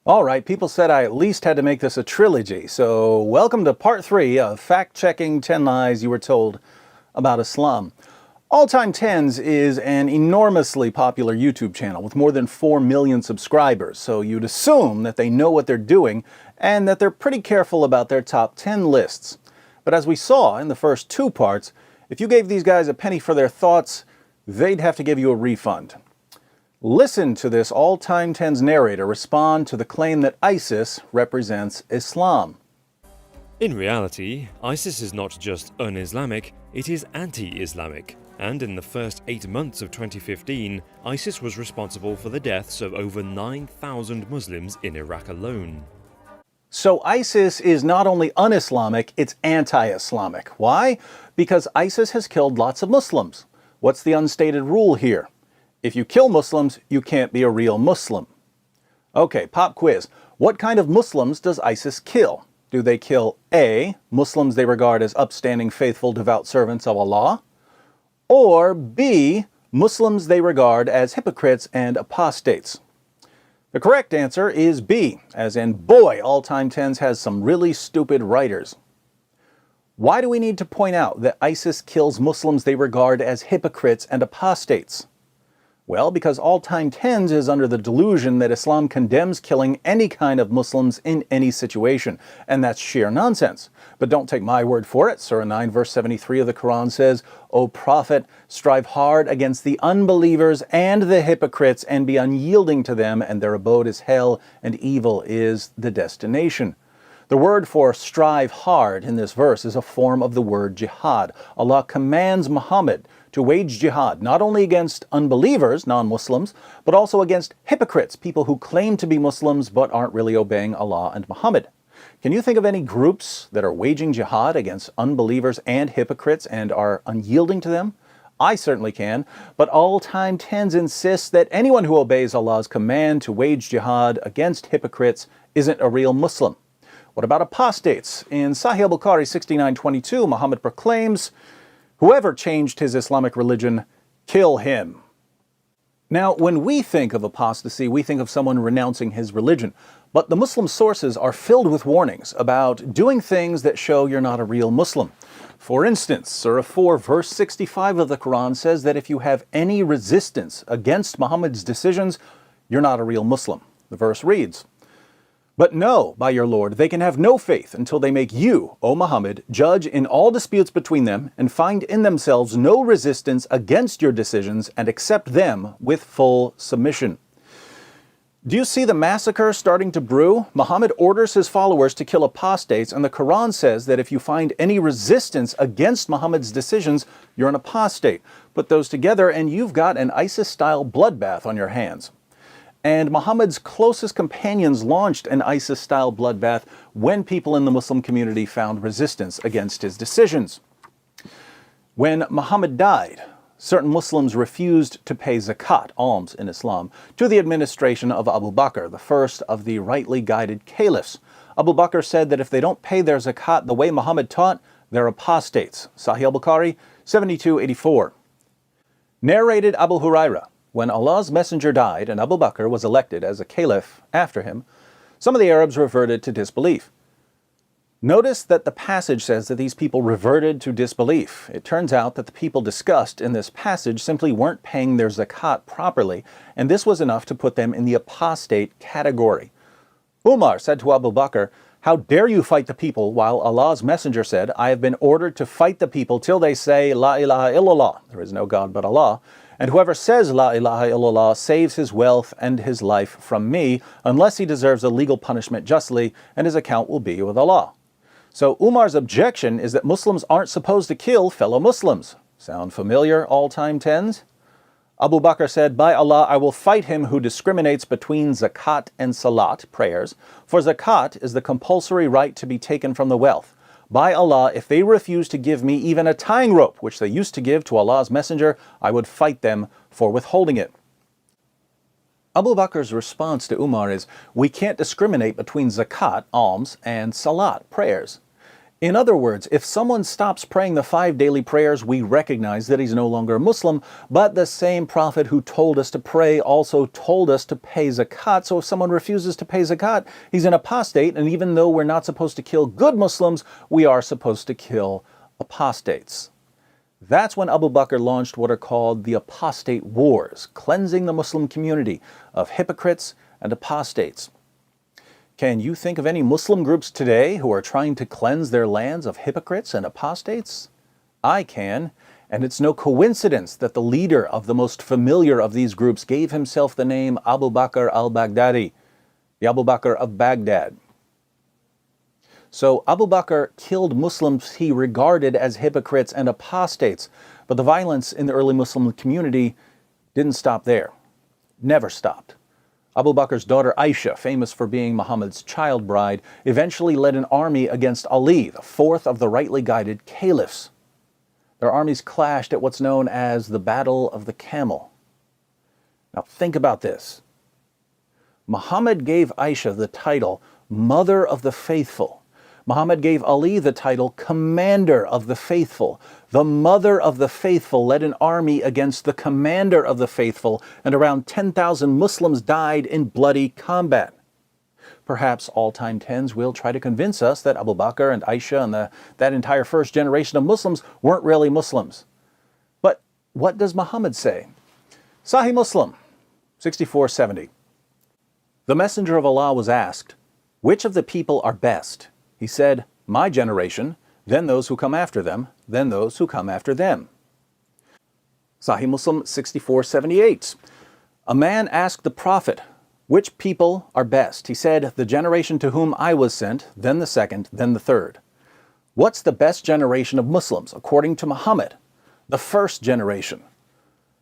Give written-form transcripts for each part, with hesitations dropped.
All right, people said I at least had to make this a trilogy, so welcome to part 3 of fact-checking 10 lies you were told about Islam. All Time Tens is an enormously popular YouTube channel with more than 4 million subscribers, so you'd assume that they know what they're doing and that they're pretty careful about their top 10 lists. But as we saw in the first 2 parts, if you gave these guys a penny for their thoughts, they'd have to give you a refund. Listen to this All Time Tens narrator respond to the claim that ISIS represents Islam. In reality, ISIS is not just un-Islamic, it is anti-Islamic. And in the first 8 months of 2015, ISIS was responsible for the deaths of over 9,000 Muslims in Iraq alone. So ISIS is not only un-Islamic, it's anti-Islamic. Why? Because ISIS has killed lots of Muslims. What's the unstated rule here? If you kill Muslims, you can't be a real Muslim. Okay, pop quiz. What kind of Muslims does ISIS kill? Do they kill A, Muslims they regard as upstanding, faithful, devout servants of Allah? Or B, Muslims they regard as hypocrites and apostates? The correct answer is B, as in boy, All Time Tens has some really stupid writers. Why do we need to point out that ISIS kills Muslims they regard as hypocrites and apostates? Well, because All Time Tens is under the delusion that Islam condemns killing any kind of Muslims in any situation, and that's sheer nonsense. But don't take my word for it. Surah 9 verse 73 of the Quran says, "O Prophet, strive hard against the unbelievers and the hypocrites and be unyielding to them, and their abode is hell, and evil is the destination." The word for strive hard in this verse is a form of the word jihad. Allah commands Muhammad to wage jihad not only against unbelievers, non-Muslims, but also against hypocrites, people who claim to be Muslims but aren't really obeying Allah and Muhammad. Can you think of any groups that are waging jihad against unbelievers and hypocrites and are unyielding to them? I certainly can, but All Time Tens insists that anyone who obeys Allah's command to wage jihad against hypocrites isn't a real Muslim. What about apostates? In Sahih al-Bukhari 69:22, Muhammad proclaims, "Whoever changed his Islamic religion, kill him." Now, when we think of apostasy, we think of someone renouncing his religion. But the Muslim sources are filled with warnings about doing things that show you're not a real Muslim. For instance, Surah 4 verse 65 of the Quran says that if you have any resistance against Muhammad's decisions, you're not a real Muslim. The verse reads, "But know, by your Lord, they can have no faith until they make you, O Muhammad, judge in all disputes between them and find in themselves no resistance against your decisions and accept them with full submission." Do you see the massacre starting to brew? Muhammad orders his followers to kill apostates, and the Quran says that if you find any resistance against Muhammad's decisions, you're an apostate. Put those together and you've got an ISIS-style bloodbath on your hands. And Muhammad's closest companions launched an ISIS-style bloodbath when people in the Muslim community found resistance against his decisions. When Muhammad died, certain Muslims refused to pay zakat, alms in Islam, to the administration of Abu Bakr, the first of the rightly guided caliphs. Abu Bakr said that if they don't pay their zakat the way Muhammad taught, they're apostates. Sahih al-Bukhari 7284. Narrated Abu Huraira, when Allah's messenger died and Abu Bakr was elected as a caliph after him, some of the Arabs reverted to disbelief. Notice that the passage says that these people reverted to disbelief. It turns out that the people discussed in this passage simply weren't paying their zakat properly, and this was enough to put them in the apostate category. Umar said to Abu Bakr, "How dare you fight the people?" while Allah's messenger said, "I have been ordered to fight the people till they say, La ilaha illallah, there is no God but Allah. And whoever says La ilaha illallah saves his wealth and his life from me, unless he deserves a legal punishment justly, and his account will be with Allah." So Umar's objection is that Muslims aren't supposed to kill fellow Muslims. Sound familiar, All Time Tens? Abu Bakr said, "By Allah, I will fight him who discriminates between zakat and salat, prayers, for zakat is the compulsory right to be taken from the wealth. By Allah, if they refuse to give me even a tying rope, which they used to give to Allah's messenger, I would fight them for withholding it." Abu Bakr's response to Umar is, we can't discriminate between zakat, alms, and salat, prayers. In other words, if someone stops praying the 5 daily prayers, we recognize that he's no longer a Muslim, but the same prophet who told us to pray also told us to pay zakat. So if someone refuses to pay zakat, he's an apostate, and even though we're not supposed to kill good Muslims, we are supposed to kill apostates. That's when Abu Bakr launched what are called the apostate wars, cleansing the Muslim community of hypocrites and apostates. Can you think of any Muslim groups today who are trying to cleanse their lands of hypocrites and apostates? I can, and it's no coincidence that the leader of the most familiar of these groups gave himself the name Abu Bakr al-Baghdadi, the Abu Bakr of Baghdad. So Abu Bakr killed Muslims he regarded as hypocrites and apostates, but the violence in the early Muslim community didn't stop there. Never stopped. Abu Bakr's daughter Aisha, famous for being Muhammad's child bride, eventually led an army against Ali, the fourth of the rightly guided caliphs. Their armies clashed at what's known as the Battle of the Camel. Now think about this. Muhammad gave Aisha the title Mother of the Faithful. Muhammad gave Ali the title Commander of the Faithful. The Mother of the Faithful led an army against the Commander of the Faithful, and around 10,000 Muslims died in bloody combat. Perhaps all-time tens will try to convince us that Abu Bakr and Aisha and that entire first generation of Muslims weren't really Muslims. But what does Muhammad say? Sahih Muslim, 6470. The Messenger of Allah was asked, "Which of the people are best?" He said, "My generation, then those who come after them, then those who come after them." Sahih Muslim 6478. A man asked the Prophet, "Which people are best?" He said, "The generation to whom I was sent, then the second, then the third." What's the best generation of Muslims? According to Muhammad, the first generation.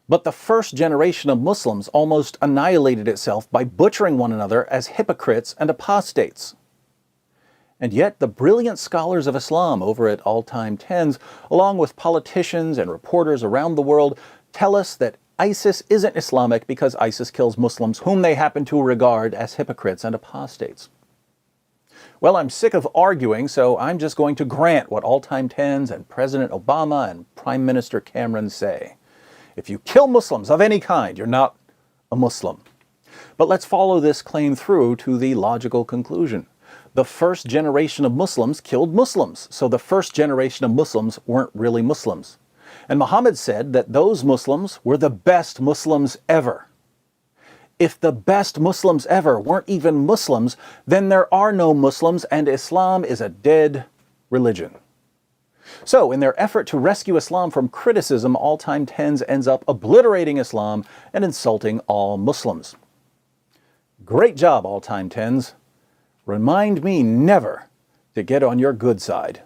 But the first generation of Muslims almost annihilated itself by butchering one another as hypocrites and apostates. And yet the brilliant scholars of Islam over at All Time Tens, along with politicians and reporters around the world, tell us that ISIS isn't Islamic because ISIS kills Muslims whom they happen to regard as hypocrites and apostates. Well, I'm sick of arguing, so I'm just going to grant what All Time Tens and President Obama and Prime Minister Cameron say. If you kill Muslims of any kind, you're not a Muslim. But let's follow this claim through to the logical conclusion. The first generation of Muslims killed Muslims, so the first generation of Muslims weren't really Muslims. And Muhammad said that those Muslims were the best Muslims ever. If the best Muslims ever weren't even Muslims, then there are no Muslims and Islam is a dead religion. So, in their effort to rescue Islam from criticism, All Time Tens ends up obliterating Islam and insulting all Muslims. Great job, All Time Tens. Remind me never to get on your good side.